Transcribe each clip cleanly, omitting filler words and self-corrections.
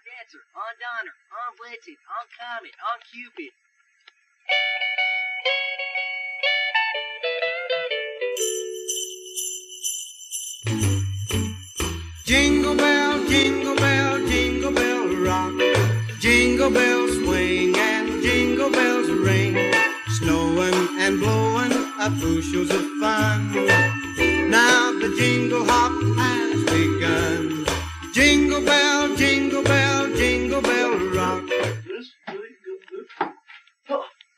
Dancer, on Donner, on Blitzen, on Comet, on Cupid. Jingle bell, jingle bell, jingle bell rock. Jingle bells swing and jingle bells ring. Snowing and blowing up bushels of fun. Now the jingle hop has begun. Jingle bell, jingle bell, jingle bell rock.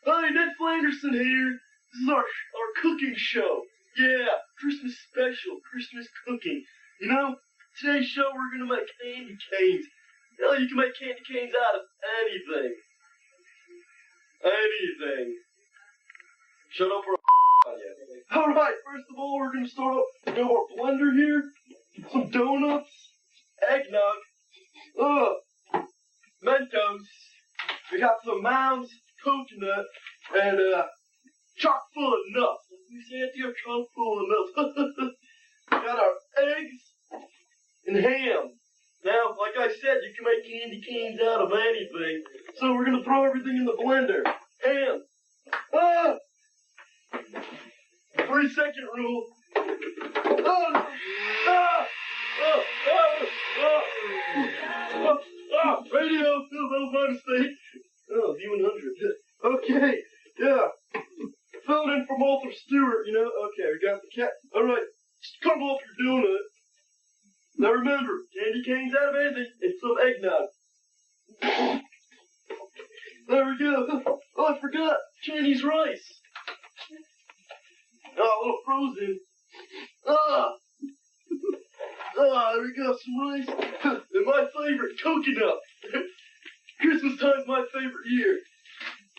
Hi, Ned Flanderson here. This is our cooking show. Yeah, Christmas special, Christmas cooking. You know, today's show we're gonna make candy canes. You know, you can make candy canes out of anything. Anything. Shut up or Alright, first of all, we're gonna start off. We have our blender here, some donuts, eggnog, Mentos. We got some mounds, coconut, and chock full of nuts. We say it here, chock full of nuts. We got our eggs and ham. Now, like I said, you can make candy canes out of anything. So we're gonna throw everything in the blender. Ham. 3-second rule. Radio, no fun mistake. V100. Okay, yeah. Filled in from Walter Stewart, you know. Okay, we got the cat. Alright, just crumble up your donut. Now remember, candy canes out of anything, and some eggnog. There we go. Oh, I forgot. Chinese rice. Oh, a little frozen. There we go, some rice. And my favorite, coconut. Christmas time's my favorite year.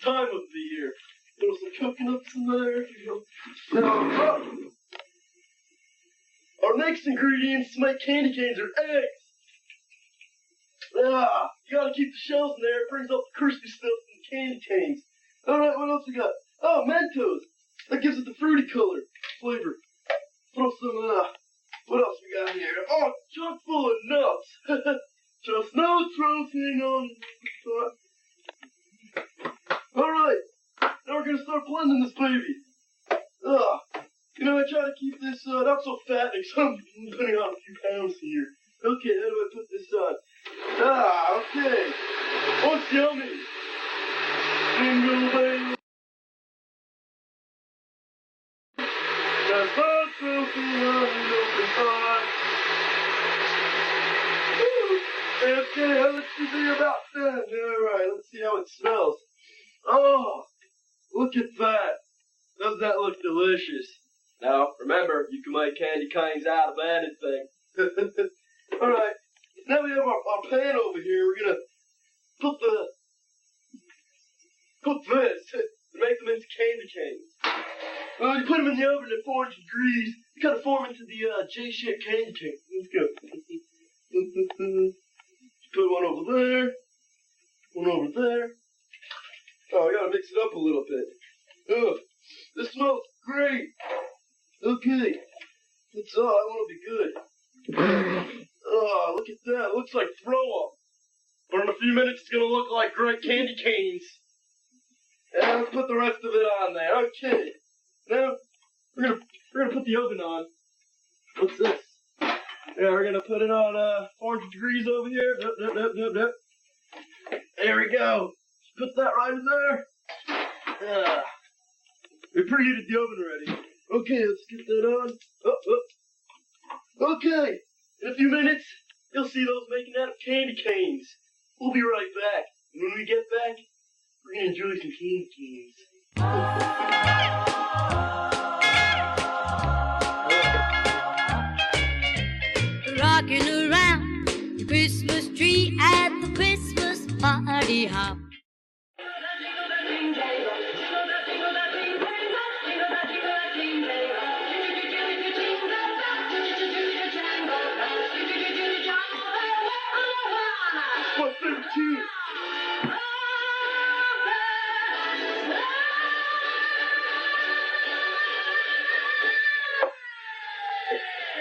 Time of the year. Throw some coconuts in there. Our next ingredients to make candy canes are eggs. You gotta keep the shells in there. It brings up the crispy stuff in the candy canes. Alright, what else we got? Oh, Mentos. That gives it the fruity color flavor. Throw some, what else we got here? Oh, chock full of nuts. Just no hang on. Alright, now we're gonna start blending this baby. You know, I try to keep this, not so fattening, so I'm putting on a few pounds here. Okay, how do I put this on? Okay. Oh, it's yummy. Jingle bells. Okay, let's see about that. Alright, let's see how it smells. Oh, look at that. Doesn't that look delicious? Now, remember, you can make candy canes out of anything. Alright, now we have our pan over here. We're gonna cook this and make them into candy canes. You put them in the oven at 400 degrees. You gotta form into the J-shaped candy cane. Let's go. Put one over there. One over there. Oh, I gotta mix it up a little bit. Ugh, this smells great. Okay. That's all. I want to be good. Oh, look at that. It looks like throw up. But in a few minutes, it's gonna look like great candy canes. And let's put the rest of it on there. Okay. Now we're gonna put the oven on. What's this? Yeah, we're gonna put it on 400 degrees over here. Nope. There we go. Put that right in there. We preheated the oven already. Okay, let's get that on. Okay, in a few minutes, you'll see those making out of candy canes. We'll be right back. And when we get back, we're gonna enjoy some candy canes. Rocking around the Christmas tree at the Christmas party hop.